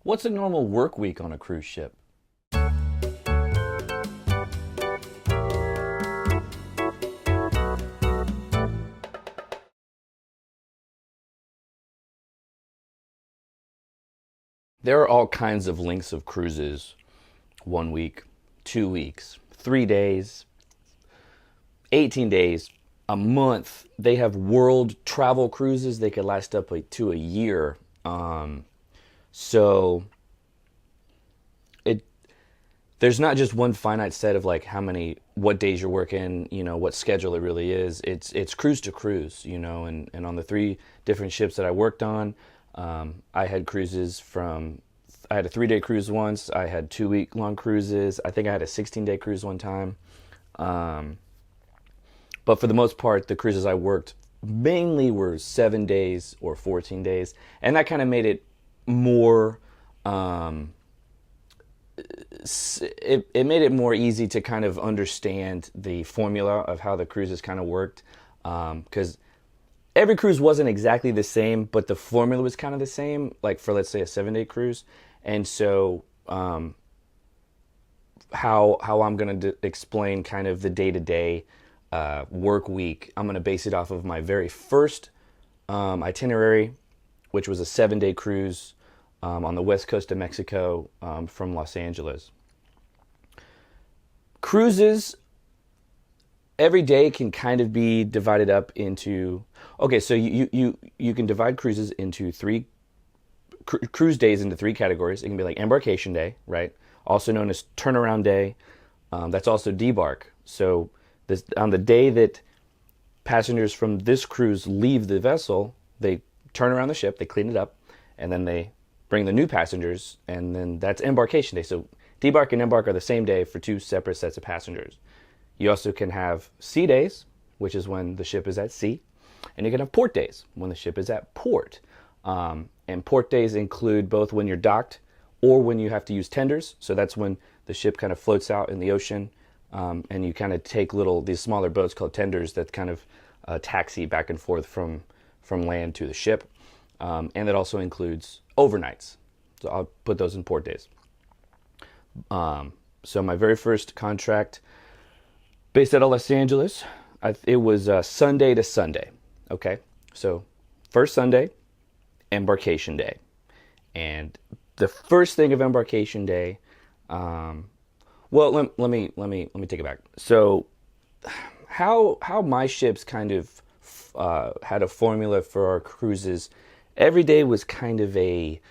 What's a normal work week on a cruise ship? There are all kinds of lengths of cruises. 1 week, 2 weeks, 3 days, 18 days, a month. They have world travel cruises. They could last up to a year. So it there's not just one finite set of like what days you're working, what schedule it really is. It's cruise to cruise, and on the three different ships that I worked on, I had cruises I had a 3-day cruise once. I had 2-week long cruises. I think I had a 16-day cruise one time. But for the most part, the cruises I worked mainly were 7 days or 14 days. And that kind of made it more, it made it more easy to kind of understand the formula of how the cruises kind of worked. Because every cruise wasn't exactly the same, but the formula was kind of the same, like for, let's say, a 7-day cruise. And so how I'm going to explain kind of the day-to-day work week, I'm going to base it off of my very first itinerary, which was a 7-day cruise on the west coast of Mexico from Los Angeles. Cruises every day can kind of be divided up into, okay, so you can divide cruises into cruise days into three categories. It can be like Embarkation Day, right? Also known as Turnaround Day. That's also Debark. So on the day that passengers from this cruise leave the vessel, they turn around the ship, they clean it up, and then they bring the new passengers, and then that's Embarkation Day. So Debark and Embark are the same day for two separate sets of passengers. You also can have Sea Days, which is when the ship is at sea, and you can have Port Days, when the ship is at port. And port days include both when you're docked or when you have to use tenders. So that's when the ship kind of floats out in the ocean, and you kind of take these smaller boats called tenders that kind of taxi back and forth from land to the ship. And that also includes overnights. So I'll put those in port days. So my very first contract based out of Los Angeles, it was Sunday to Sunday. Okay, so first Sunday, Embarkation Day. And the first thing of Embarkation Day, well, let me take it back. So how my ships kind of had a formula for our cruises. Every day was kind of a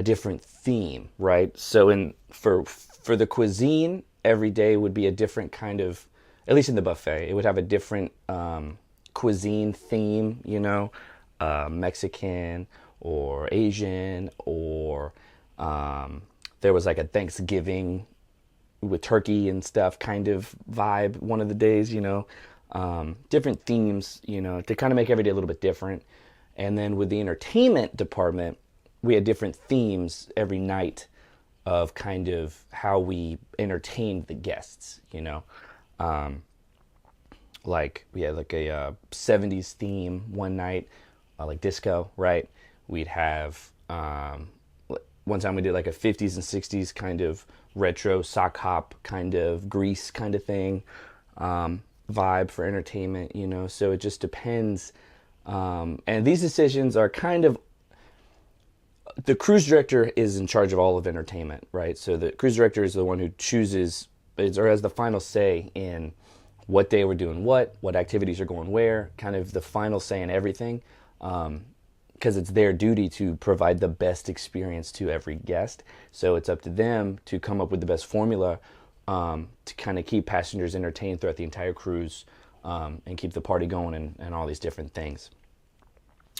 different theme, right? So for the cuisine, every day would be a different kind of, at least in the buffet, it would have a different cuisine theme, Mexican or Asian, or there was like a Thanksgiving with turkey and stuff kind of vibe one of the days, different themes, to kind of make every day a little bit different. And then with the entertainment department, we had different themes every night of kind of how we entertained the guests, like we had like a 70s theme one night, like disco, right? We'd have, one time we did like a 50s and 60s kind of retro sock hop kind of Grease kind of thing, vibe for entertainment, so it just depends. And these decisions are kind of, the cruise director is in charge of all of entertainment, right? So the cruise director is the one who chooses, or has the final say in what day we're doing what activities are going where, kind of the final say in everything. Because it's their duty to provide the best experience to every guest. So it's up to them to come up with the best formula to kind of keep passengers entertained throughout the entire cruise, and keep the party going and all these different things.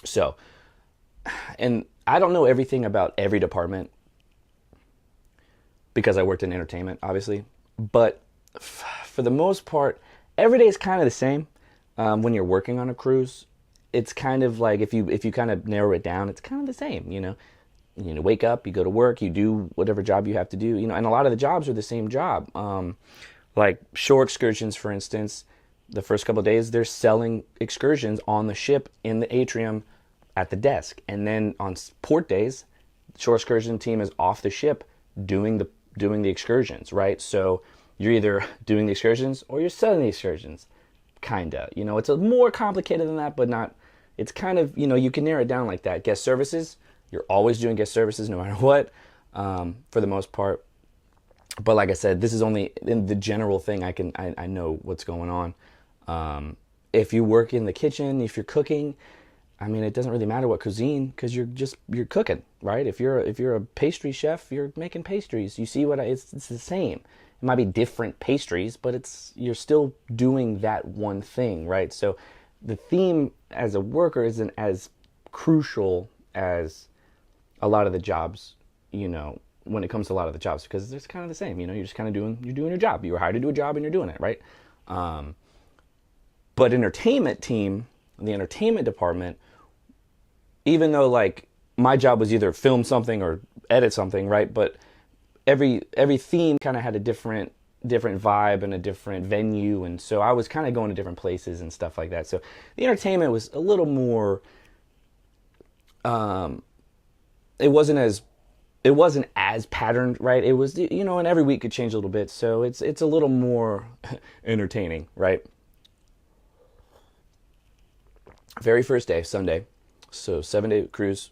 So, and I don't know everything about every department because I worked in entertainment, obviously. But for the most part, every day is kind of the same when you're working on a cruise. It's kind of like, if you kind of narrow it down, it's kind of the same, You wake up, you go to work, you do whatever job you have to do, and a lot of the jobs are the same job. Like shore excursions, for instance, the first couple of days, they're selling excursions on the ship in the atrium at the desk. And then on port days, shore excursion team is off the ship doing the excursions, right? So you're either doing the excursions or you're selling the excursions, kinda. It's a more complicated than that, but not. It's kind of, you can narrow it down like that. Guest services, you're always doing guest services no matter what, for the most part. But like I said, this is only in the general thing. I know what's going on. If you work in the kitchen, if you're cooking, I mean, it doesn't really matter what cuisine, because you're cooking, right? If you're a pastry chef, you're making pastries. You see it's the same. It might be different pastries, but you're still doing that one thing, right? So the theme as a worker isn't as crucial as a lot of the jobs, when it comes to a lot of the jobs, because it's kind of the same. You're just kind of doing your job. You were hired to do a job and you're doing it, right? But the entertainment department, even though like my job was either film something or edit something, right? But every theme kind of had a different vibe and a different venue, and so I was kind of going to different places and stuff like that. So the entertainment was a little more. It wasn't as patterned, right? It was, and every week could change a little bit, so it's a little more entertaining, right? Very first day, Sunday, so 7-day cruise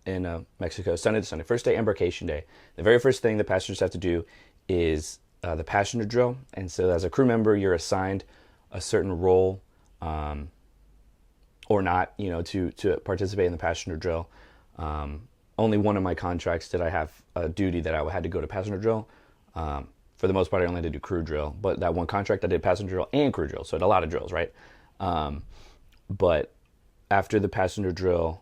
in Mexico, Sunday to Sunday. First day, Embarkation day. The very first thing the passengers have to do is the passenger drill, and so as a crew member, you're assigned a certain role, or not, to participate in the passenger drill. Only one of my contracts did I have a duty that I had to go to passenger drill. For the most part, I only had to do crew drill. But that one contract, I did passenger drill and crew drill. So I had a lot of drills, right? But after the passenger drill,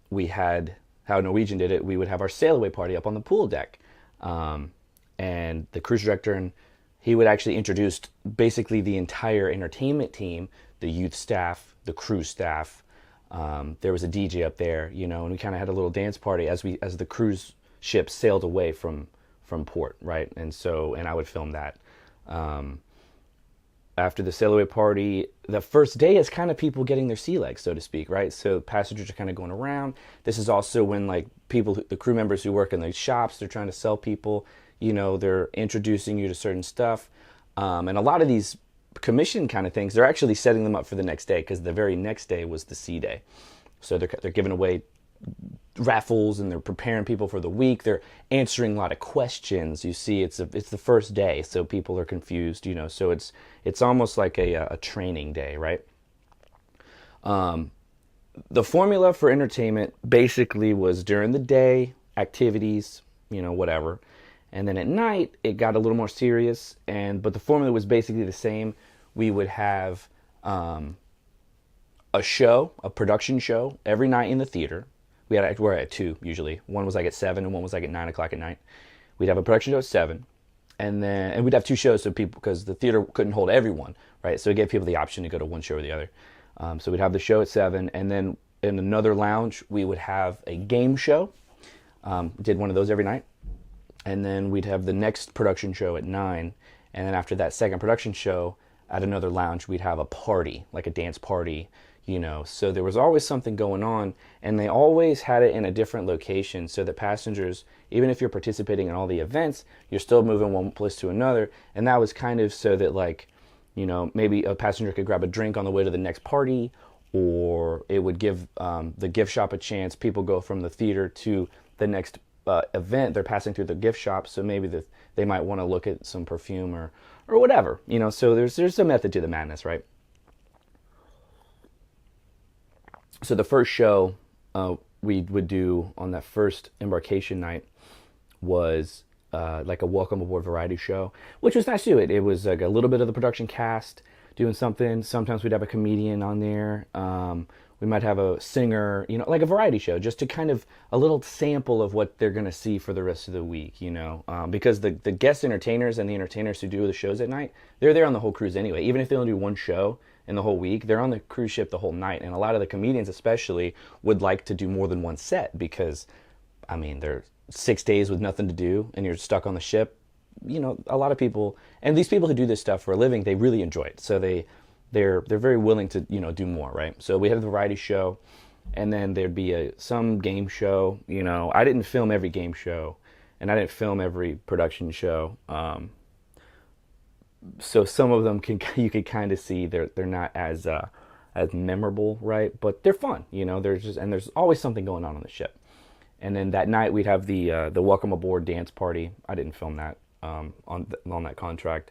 we had, how Norwegian did it, we would have our sail away party up on the pool deck. And the cruise director, and he would actually introduce basically the entire entertainment team, the youth staff, the crew staff. There was a DJ up there, and we kind of had a little dance party as the cruise ship sailed away from port, right? And I would film that. After the sail away party, the first day is kind of people getting their sea legs, so to speak, right? So passengers are kind of going around. This is also when like the crew members who work in the shops, they're trying to sell people, they're introducing you to certain stuff. And a lot of these commission kind of things, they're actually setting them up for the next day, because the very next day was the sea day. So they're giving away raffles, and they're preparing people for the week. They're answering a lot of questions. You see, it's the first day, so people are confused, so it's almost like a training day, right? The formula for entertainment basically was during the day, activities, whatever. And then at night, it got a little more serious, but the formula was basically the same. We would have a production show every night in the theater. We're at 2 usually. One was like at 7 and one was like at 9 o'clock at night. We'd have a production show at 7, and we'd have 2 shows, so people, because the theater couldn't hold everyone, right? So it gave people the option to go to one show or the other. So we'd have the show at 7, and then in another lounge we would have a game show. Did one of those every night. And then we'd have the next production show at 9. And then after that second production show, at another lounge, we'd have a party, like a dance party, So there was always something going on, and they always had it in a different location, so that passengers, even if you're participating in all the events, you're still moving one place to another. And that was kind of so that, like, maybe a passenger could grab a drink on the way to the next party, or it would give the gift shop a chance. People go from the theater to the next event, they're passing through the gift shop, so maybe they might want to look at some perfume or whatever, so there's a method to the madness, right? So the first show we would do on that first embarkation night was like a welcome aboard variety show, which was nice too. It was like a little bit of the production cast doing something. Sometimes we'd have a comedian on there. We might have a singer, like a variety show, just to kind of a little sample of what they're going to see for the rest of the week, because the guest entertainers and the entertainers who do the shows at night, they're there on the whole cruise anyway. Even if they only do one show in the whole week, they're on the cruise ship the whole night. And a lot of the comedians especially would like to do more than one set, because, I mean, they're 6 days with nothing to do and you're stuck on the ship. A lot of people, and these people who do this stuff for a living, they really enjoy it. So they're very willing to, do more, right? So we had the variety show. and then there'd be some game show. I didn't film every game show, and I didn't film every production show. So some of them you could kind of see they're not as memorable, right? But they're fun. There's always something going on the ship. And then that night we'd have the welcome aboard dance party. I didn't film that on that contract.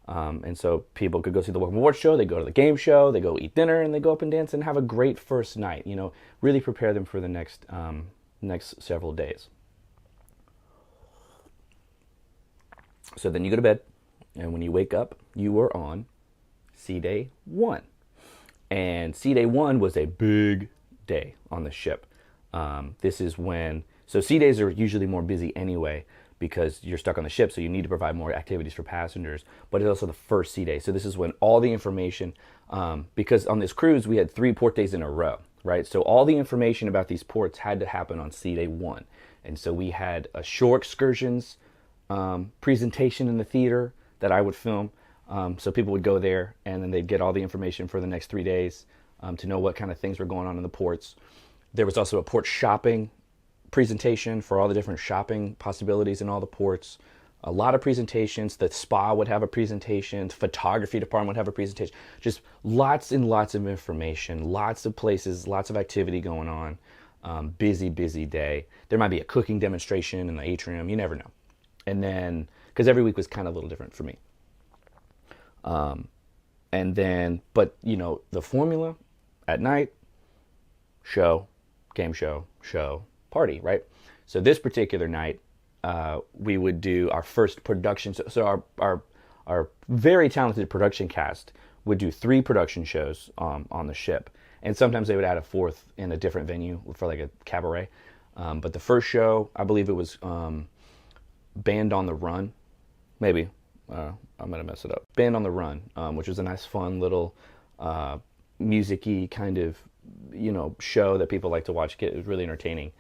And so people could go see the welcome aboard show, they go to the game show, they go eat dinner, and they go up and dance and have a great first night. Really prepare them for the next several days. So then you go to bed, and when you wake up, you are on Sea Day 1. And Sea Day 1 was a big day on the ship. This is so Sea Days are usually more busy anyway, because you're stuck on the ship, so you need to provide more activities for passengers. But it's also the first sea day, so this is when all the information, because on this cruise we had 3 port days in a row, right? So all the information about these ports had to happen on Sea Day 1. And so we had a shore excursions presentation in the theater that I would film. So people would go there, and then they'd get all the information for the next 3 days to know what kind of things were going on in the ports. There was also a port shopping presentation for all the different shopping possibilities in all the ports. A lot of presentations. The spa would have a presentation. The photography department would have a presentation. Just lots and lots of information, lots of places, lots of activity going on. Busy day. There might be a cooking demonstration in the atrium. You never know. And then, because every week was kind of a little different for me. And then, but the formula at night, show, game show, party, right? So this particular night, we would do our first production. So our very talented production cast would do 3 production shows on the ship, and sometimes they would add a 4th in a different venue for like a cabaret. But the first show, I believe it was Band on the Run, maybe. I'm gonna mess it up. Band on the Run, which was a nice, fun little music-y kind of show that people like to watch. It was really entertaining.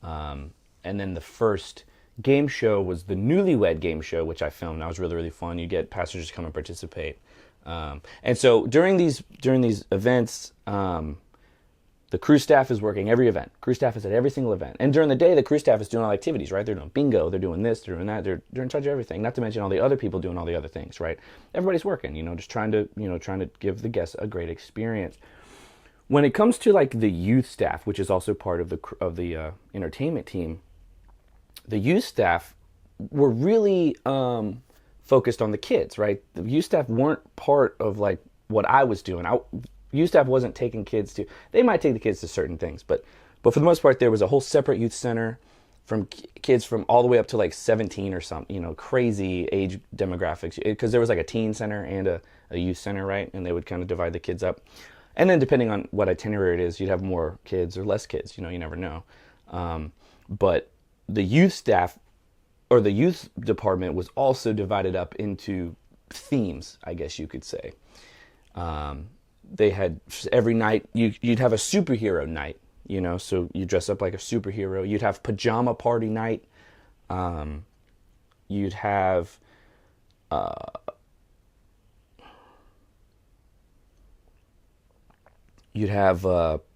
And then the first game show was the Newlywed game show, which I filmed. That was really, really fun. You get passengers to come and participate. And so during these events, the crew staff is working every event. Crew staff is at every single event. And during the day, the crew staff is doing all activities, right? They're doing bingo, they're doing this, they're doing that. They're in charge of everything. Not to mention all the other people doing all the other things, right? Everybody's working, just trying to give the guests a great experience. When it comes to like the youth staff, which is also part of the entertainment team, the youth staff were really focused on the kids, right? The youth staff weren't part of like what I was doing. Youth staff wasn't taking kids to. They might take the kids to certain things, but for the most part, there was a whole separate youth center from kids from all the way up to like 17 or something. Crazy age demographics, because there was like a teen center and a youth center, right? And they would kind of divide the kids up. And then depending on what itinerary it is, you'd have more kids or less kids. You never know. But the youth staff or the youth department was also divided up into themes, I guess you could say. They had every night, you'd have a superhero night, so you dress up like a superhero. You'd have pajama party night. You'd have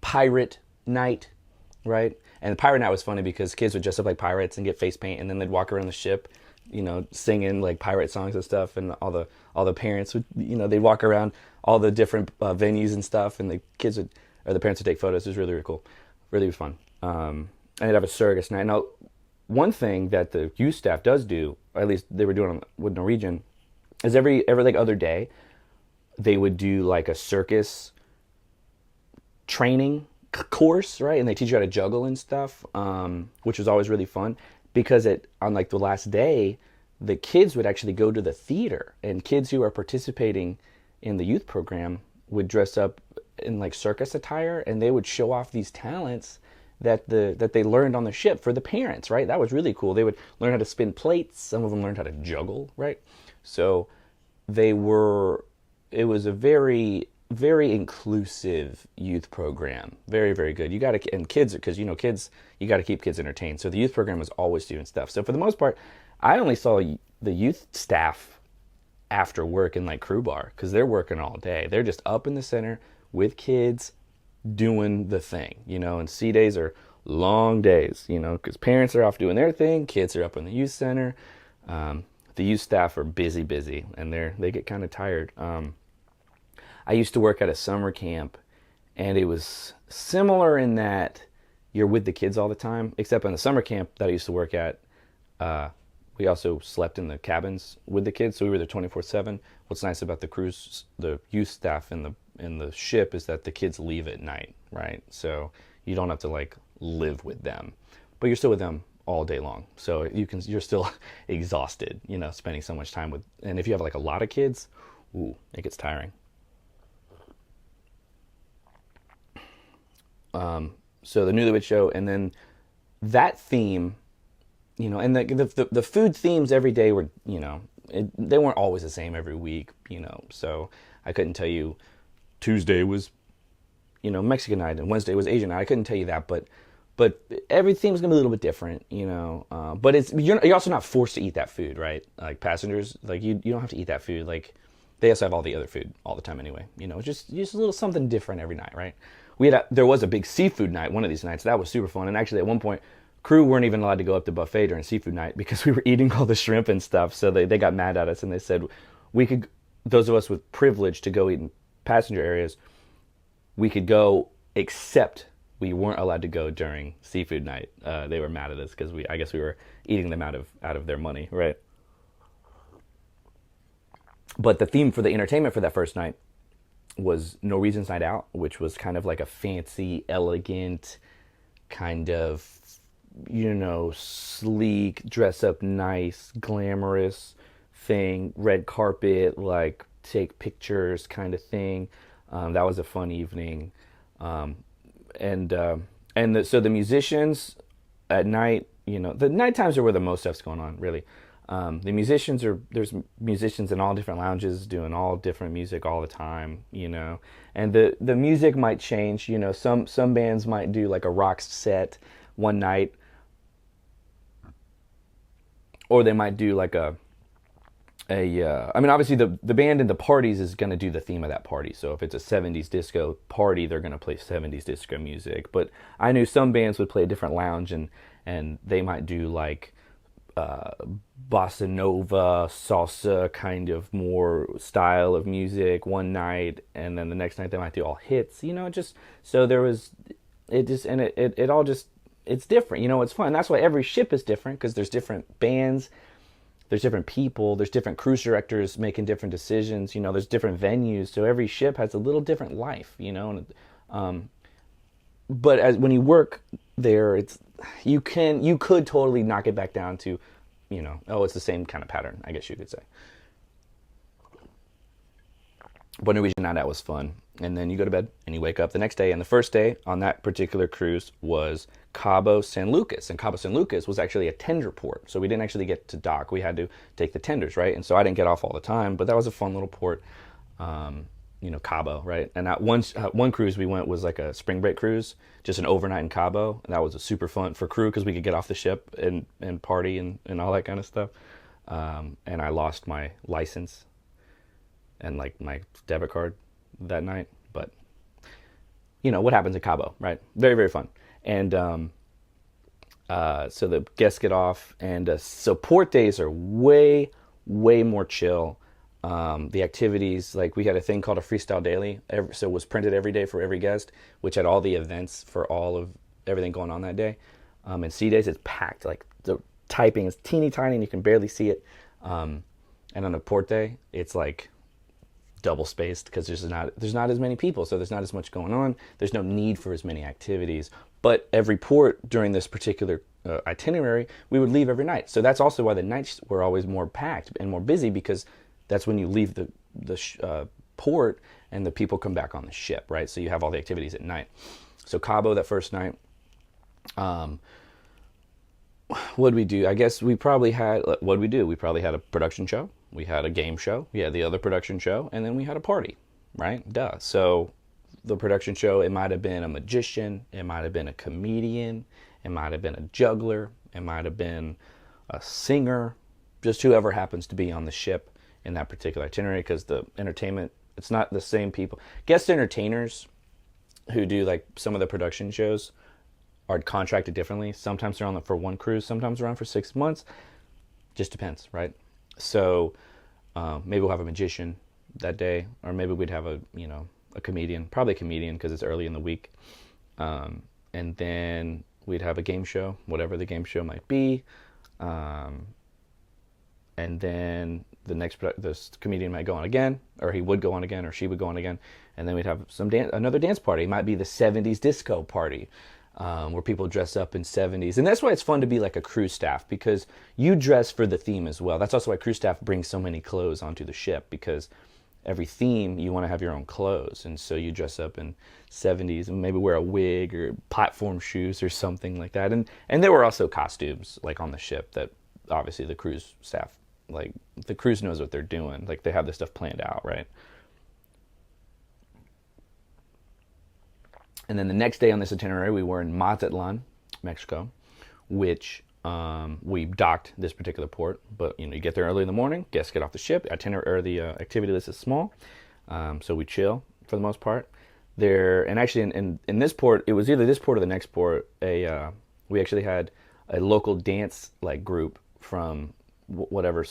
pirate night, right? And the pirate night was funny because kids would dress up like pirates and get face paint, and then they'd walk around the ship, singing like pirate songs and stuff. And all the parents would, they'd walk around all the different venues and stuff, and the parents would take photos. It was really, really cool, really fun. And they'd have a circus night. Now, one thing that the youth staff does do, or at least they were doing with Norwegian, is every like other day, they would do like a circus training course, right? And they teach you how to juggle and stuff, which was always really fun, because on like the last day, the kids would actually go to the theater, and kids who are participating in the youth program would dress up in like circus attire, and they would show off these talents that they learned on the ship for the parents, right? That was really cool. They would learn how to spin plates. Some of them learned how to juggle, right? So it was a very, very inclusive youth program. Very, very good. And kids, because kids, you got to keep kids entertained. So the youth program was always doing stuff. So for the most part, I only saw the youth staff after work in like crew bar, because they're working all day. They're just up in the center with kids, doing the thing, and sea days are long days, because parents are off doing their thing, kids are up in the youth center. The youth staff are busy, and they get kind of tired. I used to work at a summer camp, and it was similar in that you're with the kids all the time, except on the summer camp that I used to work at, we also slept in the cabins with the kids, so we were there 24/7. What's nice about the cruise, the youth staff in the ship, is that the kids leave at night, right? So you don't have to like live with them, but you're still with them all day long. So you're still exhausted, spending so much time with. And if you have like a lot of kids, ooh, it gets tiring. So the Newlywed Show, and then that theme, and the food themes every day were, they weren't always the same every week, so I couldn't tell you Tuesday was, Mexican night and Wednesday was Asian night. I couldn't tell you that, but every theme's gonna be a little bit different, but you're also not forced to eat that food, right? Like passengers, like you don't have to eat that food. Like they also have all the other food all the time anyway, just a little something different every night, right? There was a big seafood night one of these nights. That was super fun. And actually at one point, crew weren't even allowed to go up to buffet during seafood night because we were eating all the shrimp and stuff. So they got mad at us, and they said those of us with privilege to go eat in passenger areas, we could go, except we weren't allowed to go during seafood night. They were mad at us because I guess we were eating them out of their money, right? But the theme for the entertainment for that first night was Norwegian's Night Out, which was kind of like a fancy, elegant, kind of, sleek, dress up nice, glamorous thing, red carpet, like take pictures kind of thing. That was a fun evening. So the musicians at night, the night times are where the most stuff's going on, really. There's musicians in all different lounges doing all different music all the time, and the music might change, some bands might do like a rock set one night, or they might do like obviously the band in the parties is going to do the theme of that party. So if it's a 70s disco party, they're going to play 70s disco music. But I knew some bands would play a different lounge, and they might do like bossa nova, salsa kind of more style of music one night, and then the next night they might do all hits. So there was it all just, it's different. It's fun. That's why every ship is different, because there's different bands, there's different people, there's different cruise directors making different decisions. There's different venues, so every ship has a little different life. But when you work there, you could totally knock it back down to, it's the same kind of pattern, I guess you could say. But Norwegian Night Out was fun. And then you go to bed and you wake up the next day. And the first day on that particular cruise was Cabo San Lucas. And Cabo San Lucas was actually a tender port. So we didn't actually get to dock. We had to take the tenders, right? And so I didn't get off all the time, but that was a fun little port. Cabo, right? And that one cruise we went was like a spring break cruise, just an overnight in Cabo. And that was a super fun for crew because we could get off the ship and party and all that kind of stuff. And I lost my license and like my debit card that night. But what happens in Cabo, right? Very, very fun. And so the guests get off, and so port days are way, way more chill. The activities, like we had a thing called a freestyle daily, so it was printed every day for every guest, which had all the events for all of everything going on that day. And sea days, it's packed, like the typing is teeny tiny and you can barely see it. And on a port day, it's like double spaced because there's not as many people, so there's not as much going on. There's no need for as many activities. But every port during this particular itinerary, we would leave every night. So that's also why the nights were always more packed and more busy, because that's when you leave the port and the people come back on the ship, right? So you have all the activities at night. So Cabo, that first night, what did we do? I guess we probably had, what did we do? We probably had a production show. We had a game show. We had the other production show. And then we had a party, right? Duh. So the production show, it might have been a magician. It might have been a comedian. It might have been a juggler. It might have been a singer. Just whoever happens to be on the ship in that particular itinerary, because the entertainment, it's not the same people. Guest entertainers, who do like some of the production shows are contracted differently. Sometimes they're on for one cruise, sometimes they're on for 6 months. Just depends, right? So maybe we'll have a magician that day, or maybe we'd have a comedian, probably a comedian because it's early in the week. And then we'd have a game show, whatever the game show might be. And then this comedian might go on again, or he would go on again, or she would go on again. And then we'd have another dance party. It might be the 70s disco party, where people dress up in 70s. And that's why it's fun to be like a cruise staff, because you dress for the theme as well. That's also why cruise staff brings so many clothes onto the ship, because every theme you want to have your own clothes, and so you dress up in 70s and maybe wear a wig or platform shoes or something like that. And there were also costumes like on the ship that obviously the cruise staff, like the cruise knows what they're doing, like they have this stuff planned out, right? And then the next day on this itinerary we were in Mazatlan, Mexico, which we docked this particular port. But you get there early in the morning, guests get off the ship, the activity list is small, so we chill for the most part there. And actually in this port, it was either this port or the next port, we actually had a local dance like group from whatever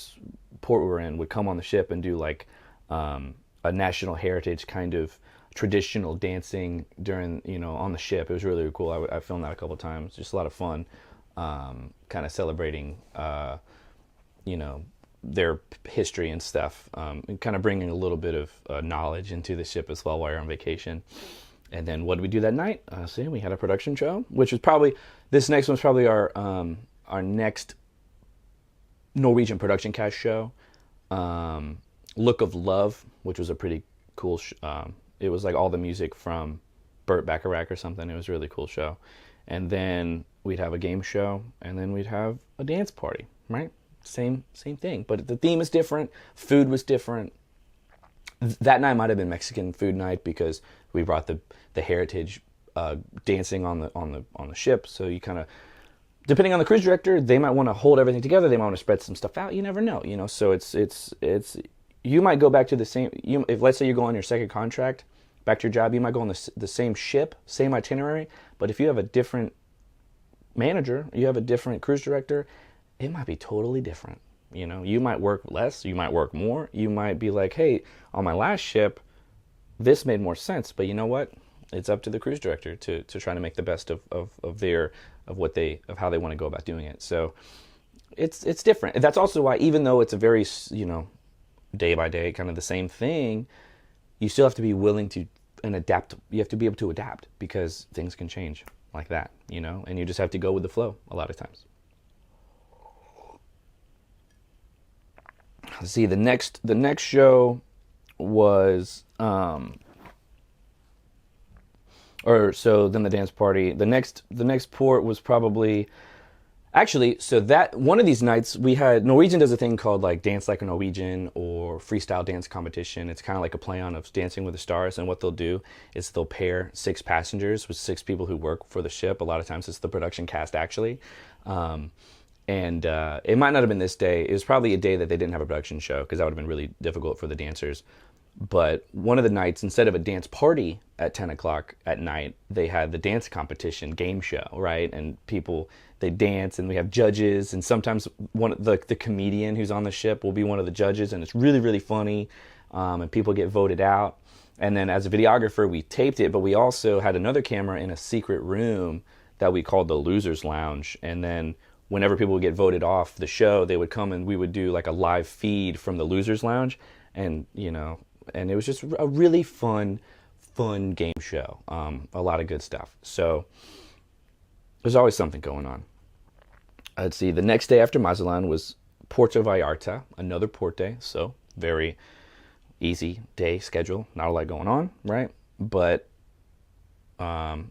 port we were in would come on the ship and do like a national heritage kind of traditional dancing during on the ship. It was really, really cool. I filmed that a couple of times, just a lot of fun. Kind of celebrating, their history and stuff, and kind of bringing a little bit of knowledge into the ship as well while you're on vacation. And then what did we do that night? We had a production show, which was this next one's probably our next Norwegian production cast show. Look of Love, which was a pretty cool. It was like all the music from Burt Bacharach or something. It was a really cool show. And then we'd have a game show, and then we'd have a dance party, right? Same thing, but the theme is different. Food was different. That night might have been Mexican food night because we brought the heritage dancing on the ship. So you kind of, depending on the cruise director, they might want to hold everything together. They might want to spread some stuff out. You never know, So it's you might go back to the same. If let's say you go on your second contract, back to your job, you might go on the same ship, same itinerary. But if you have a different manager, you have a different cruise director, it might be totally different. You might work less, you might work more. You might be like, hey, on my last ship, this made more sense. But you know what? It's up to the cruise director to try to make the best of how they want to go about doing it. So it's different. That's also why, even though it's a very day by day kind of the same thing, you still have to be willing to and adapt. You have to be able to adapt because things can change like that, and you just have to go with the flow a lot of times. Let's see, the next show was then the dance party. The next port was probably, actually, so that one of these nights we had, Norwegian does a thing called like Dance Like a Norwegian or freestyle dance competition. It's kind of like a play on of Dancing with the Stars, and what they'll do is they'll pair 6 passengers with 6 people who work for the ship. A lot of times it's the production cast actually. And it might not have been this day. It was probably a day that they didn't have a production show because that would have been really difficult for the dancers. But one of the nights, instead of a dance party at 10 o'clock at night, they had the dance competition game show, right? And they dance, and we have judges, and sometimes the comedian who's on the ship will be one of the judges, and it's really, really funny, and people get voted out. And then as a videographer, we taped it, but we also had another camera in a secret room that we called the Losers Lounge. And then whenever people would get voted off the show, they would come and we would do like a live feed from the Losers Lounge. And, and it was just a really fun game show. A lot of good stuff. So there's always something going on. Let's see, the next day after Mazatlan was Puerto Vallarta, another port day. So very easy day schedule, not a lot going on, right? But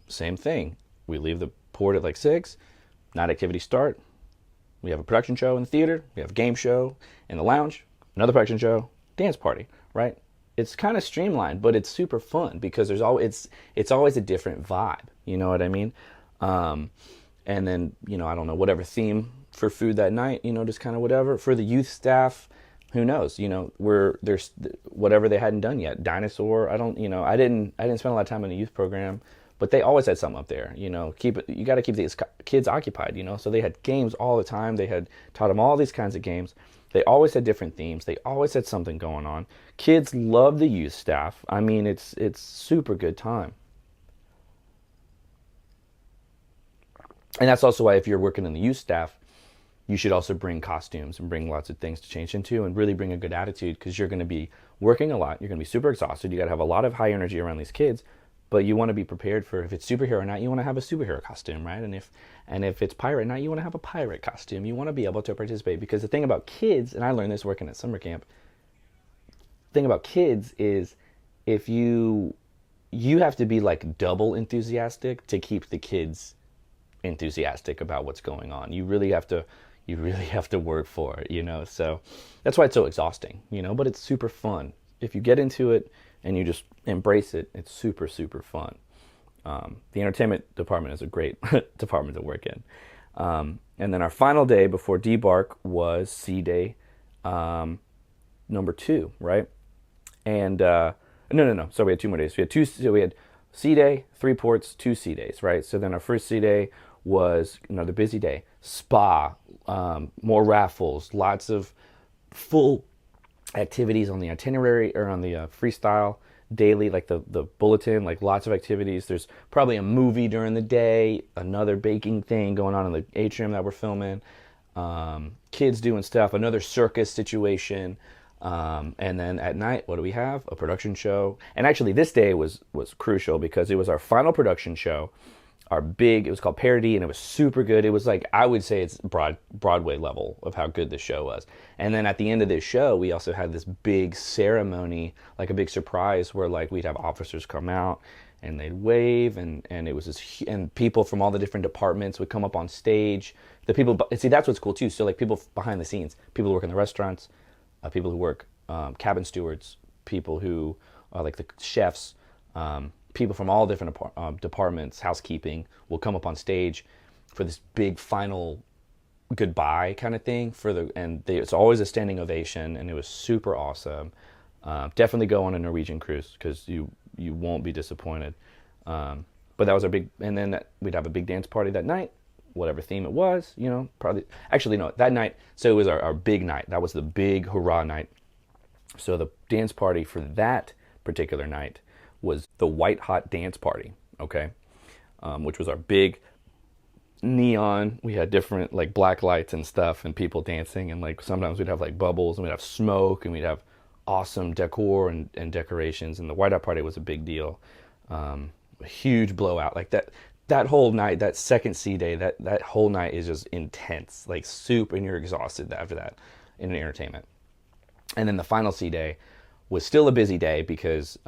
same thing. We leave the port at like 6, night activity start. We have a production show in the theater. We have a game show in the lounge, another production show, dance party, right? It's kind of streamlined, but it's super fun because it's always a different vibe. You know what I mean? And then, I don't know, whatever theme for food that night, just kind of whatever. For the youth staff who knows? We're there's whatever they hadn't done yet. Dinosaur. I don't. I didn't spend a lot of time in the youth program, but they always had something up there. Keep it. You got to keep these kids occupied. So they had games all the time. They had taught them all these kinds of games. They always had different themes. They always had something going on. Kids love the youth staff. I mean, it's super good time. And that's also why if you're working in the youth staff, you should also bring costumes and bring lots of things to change into and really bring a good attitude because you're going to be working a lot. You're going to be super exhausted. You got to have a lot of high energy around these kids, but you want to be prepared for if it's superhero night, you want to have a superhero costume, right? And if it's pirate night, you want to have a pirate costume. You want to be able to participate because the thing about kids, and I learned this working at summer camp, the thing about kids is if you have to be like double enthusiastic to keep the kids enthusiastic about what's going on. You really have to work for it. So that's why it's so exhausting, but it's super fun. If you get into it and you just embrace it, it's super, super fun. The entertainment department is a great department to work in. And then our final day before debark was C Day, number 2, right? And, no. So we had 2 more days. So we had C Day, 3 ports, 2 C Days, right? So then our first C Day was another busy day. Spa, more raffles, lots of full activities on the itinerary or on the freestyle daily, like the bulletin, like lots of activities. There's probably a movie during the day, another baking thing going on in the atrium that we're filming, kids doing stuff, another circus situation. And then at night, what do we have? A production show. And actually this day was crucial because it was our final production show. It was called Parody, and it was super good. It was like, I would say it's Broadway level of how good the show was. And then at the end of this show, we also had this big ceremony, like a big surprise where like we'd have officers come out and they'd wave and it was and people from all the different departments would come up on stage. See, that's what's cool too. So like people behind the scenes, people who work in the restaurants, people who work cabin stewards, people who are like the chefs, people from all different departments, housekeeping, will come up on stage for this big final goodbye kind of thing. It's always a standing ovation, and it was super awesome. Definitely go on a Norwegian cruise because you won't be disappointed. But that was our big, and then we'd have a big dance party that night, whatever theme it was, probably. Actually, no, that night, so it was our big night. That was the big hurrah night. So the dance party for that particular night was the White Hot Dance Party, okay? Which was our big neon. We had different like black lights and stuff and people dancing, and like sometimes we'd have like bubbles and we'd have smoke and we'd have awesome decor and decorations, and the White Hot Party was a big deal. A huge blowout. Like that whole night, that second C Day, that whole night is just intense, like soup, and you're exhausted after that in an entertainment. And then the final C Day was still a busy day because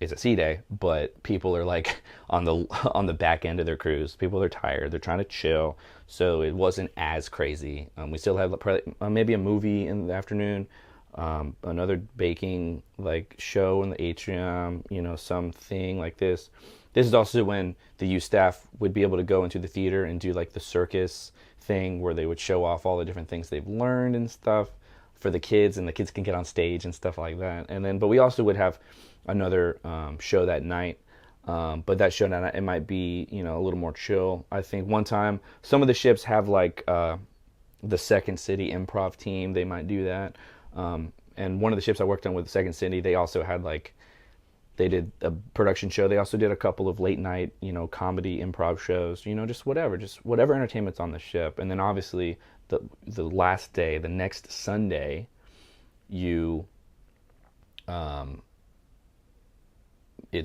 it's a C Day, but people are like on the back end of their cruise. People are tired. They're trying to chill. So it wasn't as crazy. We still had maybe a movie in the afternoon, another baking like show in the atrium, something like this. This is also when the youth staff would be able to go into the theater and do like the circus thing where they would show off all the different things they've learned and stuff for the kids, and the kids can get on stage and stuff like that. But we also would have another show that night, but that show that night, it might be a little more chill. I think one time some of the ships have like the Second City improv team. They might do that, and one of the ships I worked on with the Second City, they also had like they did a production show. They also did a couple of late night comedy improv shows. Just whatever entertainment's on the ship. And then obviously the last day, the next Sunday, it's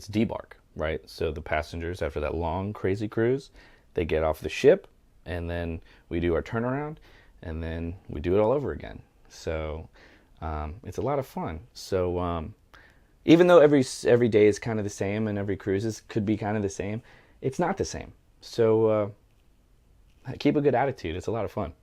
debark, right? So the passengers, after that long, crazy cruise, they get off the ship, and then we do our turnaround, and then we do it all over again. So it's a lot of fun. So even though every day is kind of the same, and every cruise could be kind of the same, it's not the same. So keep a good attitude. It's a lot of fun.